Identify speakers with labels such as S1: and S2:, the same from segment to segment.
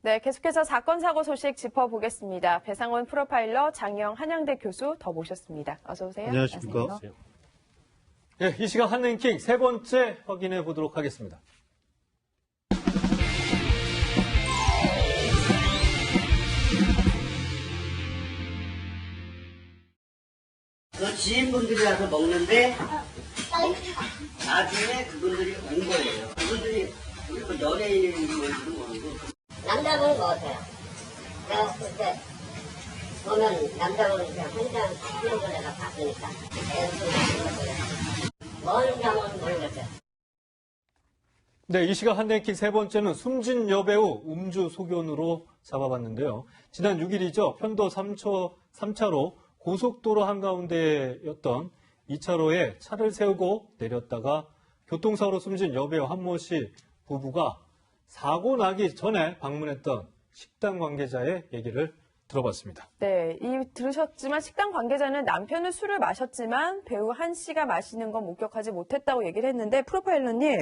S1: 네, 계속해서 사건 사고 소식 짚어보겠습니다. 배상원 프로파일러, 장영 한양대 교수 더 모셨습니다. 어서 오세요.
S2: 안녕하십니까.
S3: 안녕하세요.
S2: 네, 이 시간 한랭킹 세 번째 확인해 보도록 하겠습니다.
S4: 그 지인분들이 와서 먹는데 나중에 그분들이 온 거예요. 그분들이 그 연예인으로 모르고
S5: 남자분은 뭐 어때요? 내가 봤을 때 보면 남자분은 그냥 혼자 하는 걸 내가 봤으니까 뭔 경우는 모르겠어요.
S2: 네, 이 시간 한랭킹 세 번째는 숨진 여배우 음주 소견으로 잡아봤는데요. 지난 6일이죠. 편도 3차로 고속도로 한가운데였던 2차로에 차를 세우고 내렸다가 교통사고로 숨진 여배우 한모 씨 부부가 사고 나기 전에 방문했던 식당 관계자의 얘기를 들어봤습니다.
S1: 네, 들으셨지만 식당 관계자는 남편은 술을 마셨지만 배우 한 씨가 마시는 건 목격하지 못했다고 얘기를 했는데 프로파일러님,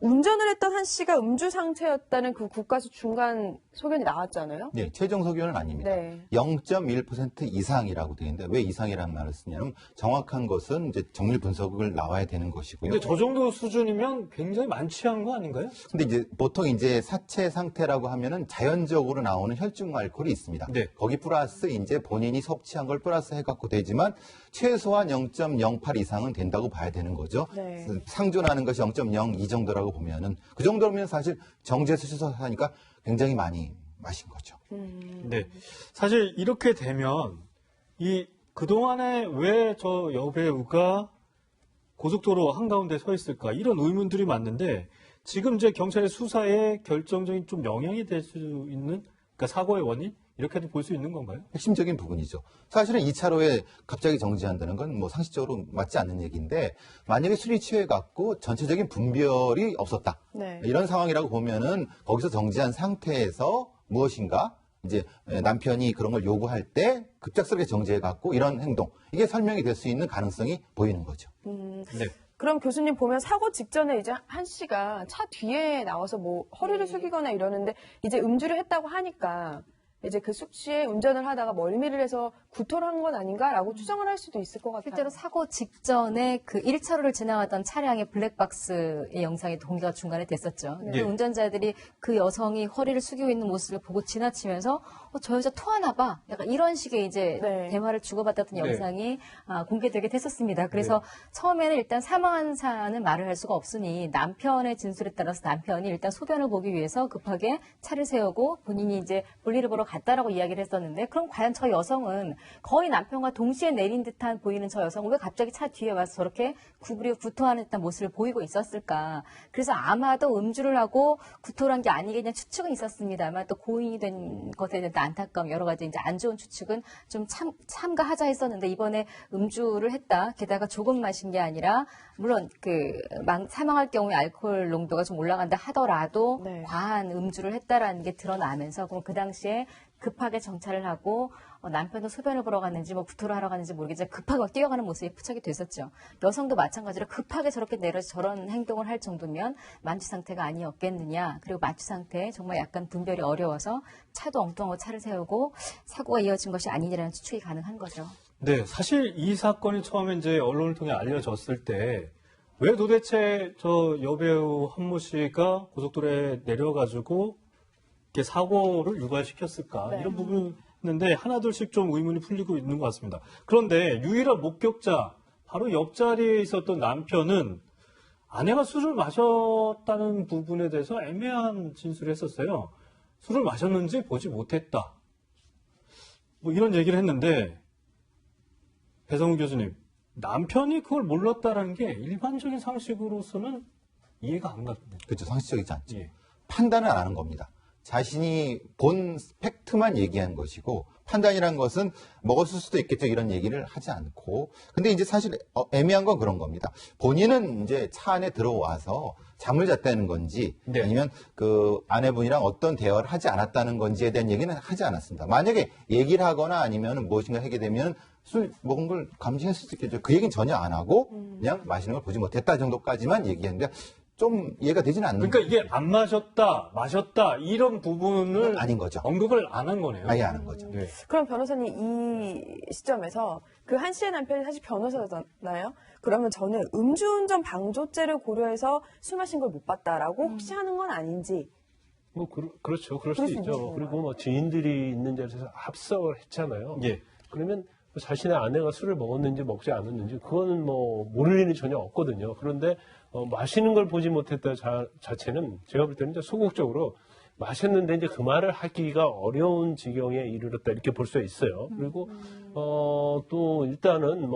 S1: 운전을 했던 한 씨가 음주 상태였다는 그 국가수 중간 소견이 나왔잖아요.
S3: 네, 최종 소견은 아닙니다.
S1: 네.
S3: 0.1% 이상이라고 되어 있는데 왜 이상이라는 말을 쓰냐면 정확한 것은 이제 정밀 분석을 나와야 되는 것이고요.
S2: 근데 저 정도 수준이면 굉장히 만취한 거 아닌가요?
S3: 근데 이제 보통 이제 사체 상태라고 하면은 자연적으로 나오는 혈중 알코올이 있습니다.
S2: 네.
S3: 거기 플러스 이제 본인이 섭취한 걸 플러스 해갖고 되지만 최소한 0.08 이상은 된다고 봐야 되는 거죠.
S1: 네.
S3: 상존하는 것이 0.02 정도라고 보면은 그 정도면 사실 정제수셔서 하니까 굉장히 많이 마신 거죠.
S2: 네. 사실 이렇게 되면 그동안에 왜 저 여배우가 고속도로 한가운데 서 있을까? 이런 의문들이 많은데 지금 이제 경찰의 수사에 결정적인 좀 영향이 될 수 있는 그러니까 사고의 원인? 이렇게도 볼 수 있는 건가요?
S3: 핵심적인 부분이죠. 사실은 2차로에 갑자기 정지한다는 건 뭐 상식적으로 맞지 않는 얘기인데 만약에 술이 취해갖고 전체적인 분별이 없었다.
S1: 네.
S3: 이런 상황이라고 보면은 거기서 정지한 상태에서 무엇인가 이제 남편이 그런 걸 요구할 때 급작스럽게 정지해갖고 이런 행동 이게 설명이 될 수 있는 가능성이 보이는 거죠.
S2: 네.
S1: 그럼 교수님 보면 사고 직전에 이제 한 씨가 차 뒤에 나와서 뭐 허리를 숙이거나 이러는데 이제 음주를 했다고 하니까 이제 그 숙취에 운전을 하다가 멀미를 해서 구토를 한 건 아닌가라고 추정을 할 수도 있을 것 같아요.
S6: 실제로 사고 직전에 그 1차로를 지나가던 차량의 블랙박스의 영상이 공개가 중간에 됐었죠.
S2: 네.
S6: 운전자들이 그 여성이 허리를 숙이고 있는 모습을 보고 지나치면서 저 여자 토하나 봐. 약간 이런 식의 이제
S1: 네.
S6: 대화를 주고받았던
S2: 네.
S6: 영상이 공개되게 됐었습니다. 그래서 처음에는 일단 사망한 사안은 말을 할 수가 없으니 남편의 진술에 따라서 남편이 일단 소변을 보기 위해서 급하게 차를 세우고 본인이 이제 볼일을 보러 갔다라고 이야기를 했었는데 그럼 과연 저 여성은 거의 남편과 동시에 내린 듯한 보이는 저 여성은 왜 갑자기 차 뒤에 와서 저렇게 구부리고 구토하는 듯한 모습을 보이고 있었을까. 그래서 아마도 음주를 하고 구토를 한 게 아니겠냐 추측은 있었습니다만 또 고인이 된 것에 대한 안타까움 여러 가지 이제 안 좋은 추측은 좀 참가하자 했었는데 이번에 음주를 했다. 게다가 조금 마신 게 아니라 물론 사망할 경우에 알코올 농도가 좀 올라간다 하더라도
S1: 네.
S6: 과한 음주를 했다라는 게 드러나면서 그럼 그 당시에 급하게 정차를 하고 남편도 소변을 보러 갔는지 뭐 구토를 하러 갔는지 모르겠지만 급하게 막 뛰어가는 모습이 포착이 됐었죠. 여성도 마찬가지로 급하게 저렇게 내려서 저런 행동을 할 정도면 만취 상태가 아니었겠느냐. 그리고 만취 상태에 정말 약간 분별이 어려워서 차도 엉뚱하고 차를 세우고 사고가 이어진 것이 아니냐라는 추측이 가능한 거죠.
S2: 네, 사실 이 사건이 처음에 이제 언론을 통해 알려졌을 때 왜 도대체 저 여배우 한모 씨가 고속도로에 내려가지고 이렇게 사고를 유발시켰을까
S1: 네.
S2: 이런 부분인데 하나둘씩 좀 의문이 풀리고 있는 것 같습니다. 그런데 유일한 목격자 바로 옆자리에 있었던 남편은 아내가 술을 마셨다는 부분에 대해서 애매한 진술을 했었어요. 술을 마셨는지 보지 못했다. 뭐 이런 얘기를 했는데 배성훈 교수님, 남편이 그걸 몰랐다라는 게 일반적인 상식으로서는 이해가 안 가거든요.
S3: 그렇죠. 상식적이지 않죠.
S2: 예.
S3: 판단을 안 하는 겁니다. 자신이 본 팩트만 얘기한 것이고 판단이란 것은 먹었을 수도 있겠죠 이런 얘기를 하지 않고 근데 이제 사실 애매한 건 그런 겁니다. 본인은 이제 차 안에 들어와서 잠을 잤다는 건지
S2: 네.
S3: 아니면 그 아내분이랑 어떤 대화를 하지 않았다는 건지에 대한 얘기는 하지 않았습니다. 만약에 얘기를 하거나 아니면 무엇인가 하게 되면 술 먹은 걸 감지했을 수 있겠죠. 그 얘기는 전혀 안 하고 그냥 마시는 걸 보지 못했다 정도까지만 얘기했는데 좀 이해가 되지는 않는
S2: 그러니까 이게 안 마셨다, 마셨다 이런 부분을
S3: 아닌 거죠.
S2: 언급을 안 한 거네요.
S3: 아예 아는 거죠.
S2: 네.
S1: 그럼 변호사님 이 시점에서 그 한 씨의 남편이 사실 변호사잖아요. 그러면 저는 음주운전 방조죄를 고려해서 술 마신 걸 못 봤다라고 혹시 하는 건 아닌지.
S7: 뭐 그렇죠. 그럴
S1: 그럴
S7: 수
S1: 수
S7: 있죠.
S1: 있는
S7: 그리고 뭐 지인들이 있는 자리에서 합석을 했잖아요.
S2: 예.
S7: 그러면 자신의 아내가 술을 먹었는지 먹지 않았는지 그거는 뭐 모를 일이 전혀 없거든요. 그런데 마시는 걸 보지 못했다 자체는 제가 볼 때는 이제 소극적으로 마셨는데 이제 그 말을 하기가 어려운 지경에 이르렀다 이렇게 볼 수 있어요. 그리고 또 일단은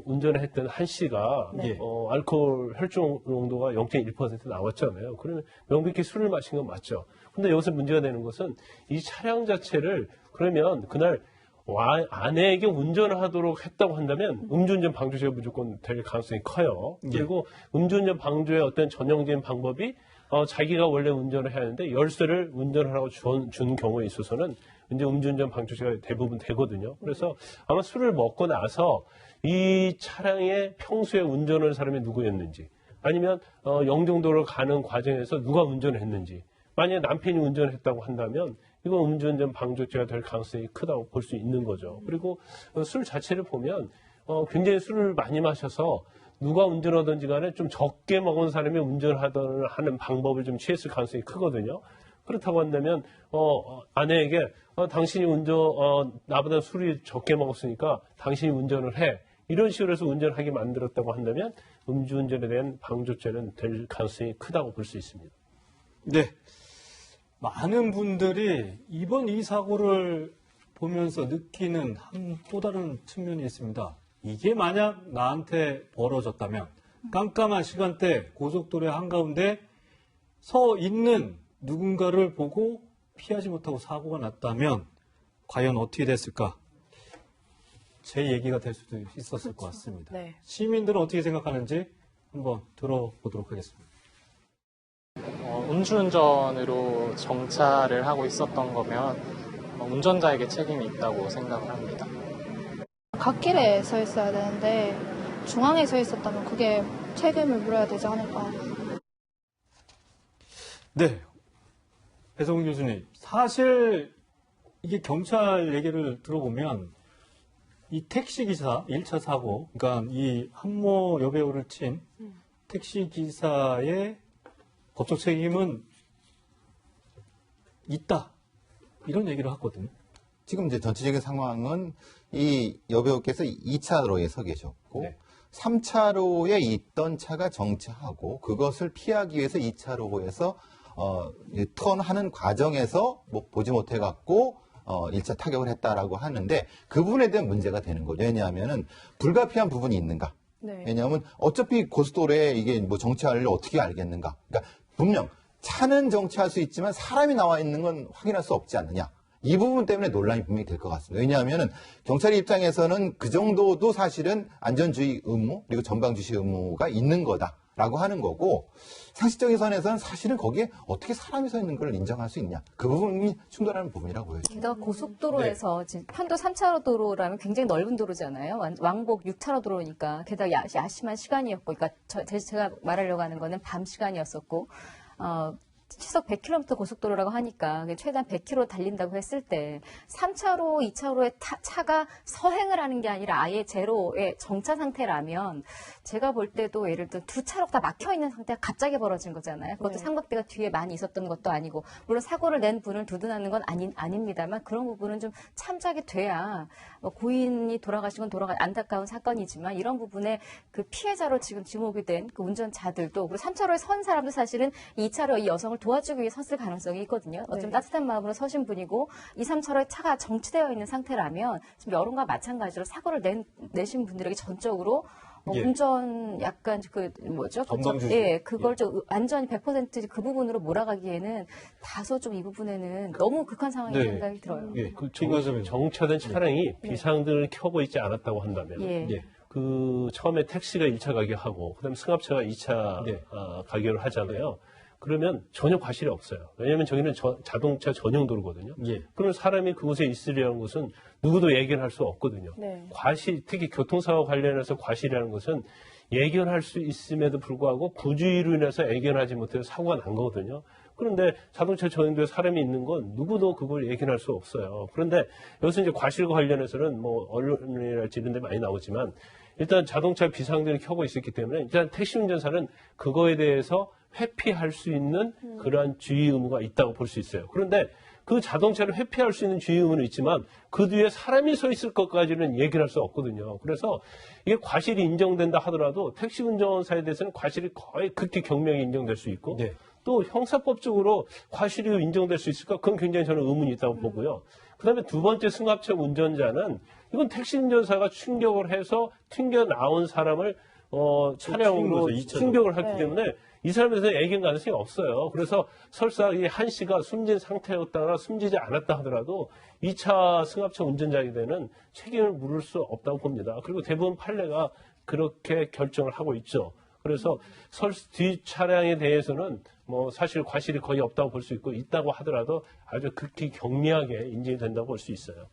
S7: 운전을 했던 한 씨가
S1: 네.
S7: 알코올 혈중 농도가 0.1% 나왔잖아요. 그러면 명백히 술을 마신 건 맞죠. 근데 여기서 문제가 되는 것은 이 차량 자체를 그러면 그날 아내에게 운전을 하도록 했다고 한다면 음주운전 방조죄가 무조건 될 가능성이 커요. 그리고 음주운전 방조의 어떤 전형적인 방법이 자기가 원래 운전을 해야 하는데 열쇠를 운전하라고 준 경우에 있어서는 이제 음주운전 방조죄가 대부분 되거든요. 그래서 아마 술을 먹고 나서 이 차량에 평소에 운전하는 사람이 누구였는지 아니면 영종도로 가는 과정에서 누가 운전을 했는지 만약에 남편이 운전을 했다고 한다면 이건 음주운전 방조죄가 될 가능성이 크다고 볼 수 있는 거죠. 그리고 술 자체를 보면 굉장히 술을 많이 마셔서 누가 운전하든지 간에 좀 적게 먹은 사람이 운전하는 방법을 좀 취했을 가능성이 크거든요. 그렇다고 한다면 아내에게 당신이 나보다 술이 적게 먹었으니까 당신이 운전을 해. 이런 식으로 해서 운전하게 만들었다고 한다면 음주운전에 대한 방조죄는 될 가능성이 크다고 볼 수 있습니다.
S2: 네. 많은 분들이 이번 이 사고를 보면서 느끼는 또 다른 측면이 있습니다. 이게 만약 나한테 벌어졌다면 깜깜한 시간대 고속도로의 한가운데 서 있는 누군가를 보고 피하지 못하고 사고가 났다면 과연 어떻게 됐을까? 제 얘기가 될 수도 있었을 것 같습니다.
S1: 네.
S2: 시민들은 어떻게 생각하는지 한번 들어보도록 하겠습니다.
S8: 음주운전으로 정차를 하고 있었던 거면 운전자에게 책임이 있다고 생각을 합니다.
S9: 갓길에 서 있어야 되는데 중앙에 서 있었다면 그게 책임을 물어야 되지 않을까.
S2: 네. 배성훈 교수님, 사실 이게 경찰 얘기를 들어보면 이 택시기사 1차 사고, 그러니까 이 한모 여배우를 친 택시기사의 법적 책임은 있다. 이런 얘기를 하거든요.
S3: 지금 이제 전체적인 상황은 이 여배우께서 2차로에 서 계셨고
S2: 네.
S3: 3차로에 있던 차가 정차하고 그것을 피하기 위해서 2차로에서 턴하는 과정에서 보지 못해갖고 1차 타격을 했다라고 하는데 그 부분에 대한 문제가 되는 거죠. 왜냐하면은 불가피한 부분이 있는가?
S1: 네.
S3: 왜냐하면 어차피 고속도로에 이게 뭐 정차를 어떻게 알겠는가? 그러니까 분명 차는 정차할 수 있지만 사람이 나와 있는 건 확인할 수 없지 않느냐? 이 부분 때문에 논란이 분명히 될 것 같습니다. 왜냐하면은 경찰 입장에서는 그 정도도 사실은 안전주의 의무 그리고 전방주시 의무가 있는 거다라고 하는 거고 상식적인 선에서는 사실은 거기에 어떻게 사람이 서 있는 걸 인정할 수 있냐? 그 부분이 충돌하는 부분이라고 보여집니다.
S6: 게다가 고속도로에서 지금 편도 3차로 도로라면 굉장히 넓은 도로잖아요. 왕복 6차로 도로니까 게다가 야심한 시간이었고, 그러니까 제가 말하려고 하는 거는 밤 시간이었었고, 시속 100km 고속도로라고 하니까 최대한 100km 달린다고 했을 때 3차로, 2차로에 차가 서행을 하는 게 아니라 아예 제로의 정차 상태라면 제가 볼 때도 예를 들어 두 차로가 다 막혀 있는 상태가 갑자기 벌어진 거잖아요. 그것도
S1: 네.
S6: 삼각대가 뒤에 많이 있었던 것도 아니고 물론 사고를 낸 분을 두둔하는 건 아닙니다만 그런 부분은 좀 참작이 돼야 고인이 돌아가신 건 안타까운 사건이지만 이런 부분에 그 피해자로 지금 지목이 된 그 운전자들도 그리고 3차로에 선 사람도 사실은 2차로 이 여성을 도와주기 위해 섰을 가능성이 있거든요. 어쩜 따뜻한 마음으로 서신 분이고 2, 3차로에 차가 정치되어 있는 상태라면 지금 여론과 마찬가지로 사고를 내신 분들에게 전적으로
S2: 예.
S6: 운전 약간
S2: 전방주시.
S6: 예, 그걸 좀 완전히 100% 그 부분으로 몰아가기에는 다소 좀 이 부분에는 너무 극한 상황이
S2: 네.
S6: 생각이 들어요.
S2: 예.
S7: 그 정차된 차량이 비상등을 켜고 있지 않았다고 한다면
S6: 예.
S2: 예.
S7: 그 처음에 택시가 1차 가격하고 그다음에 승합차가 2차
S2: 네.
S7: 가격을 하잖아요. 그러면 전혀 과실이 없어요. 왜냐하면 저기는 자동차 전용 도로거든요.
S2: 예.
S7: 그러면 사람이 그곳에 있으려는 것은 누구도 예견할 수 없거든요.
S1: 네.
S7: 특히 교통사고 관련해서 과실이라는 것은 예견할 수 있음에도 불구하고 부주의로 인해서 예견하지 못해서 사고가 난 거거든요. 그런데 자동차 전용도에 사람이 있는 건 누구도 그걸 예견할 수 없어요. 그런데 여기서 이제 과실과 관련해서는 뭐 언론이랄지 이런 데 많이 나오지만 일단 자동차 비상등을 켜고 있었기 때문에 일단 택시 운전사는 그거에 대해서 회피할 수 있는 그러한 주의 의무가 있다고 볼 수 있어요. 그런데 그 자동차를 회피할 수 있는 주의 의무는 있지만 그 뒤에 사람이 서 있을 것까지는 얘기를 할 수 없거든요. 그래서 이게 과실이 인정된다 하더라도 택시 운전사에 대해서는 과실이 거의 극히 경명히 인정될 수 있고
S2: 네.
S7: 또 형사법적으로 과실이 인정될 수 있을까? 그건 굉장히 저는 의문이 있다고 보고요. 그다음에 두 번째 승합차 운전자는 이건 택시 운전사가 충격을 해서 튕겨 나온 사람을 차량으로 충격을 했기
S1: 네.
S7: 때문에 이 사람에 대해서 예견 가능성이 없어요. 그래서 설사 이 한 씨가 숨진 상태였다거나 숨지지 않았다 하더라도 2차 승합차 운전자에 대한 책임을 물을 수 없다고 봅니다. 그리고 대부분 판례가 그렇게 결정을 하고 있죠. 그래서 뒤 차량에 대해서는 뭐 사실 과실이 거의 없다고 볼 수 있고 있다고 하더라도 아주 극히 경미하게 인정이 된다고 볼 수 있어요.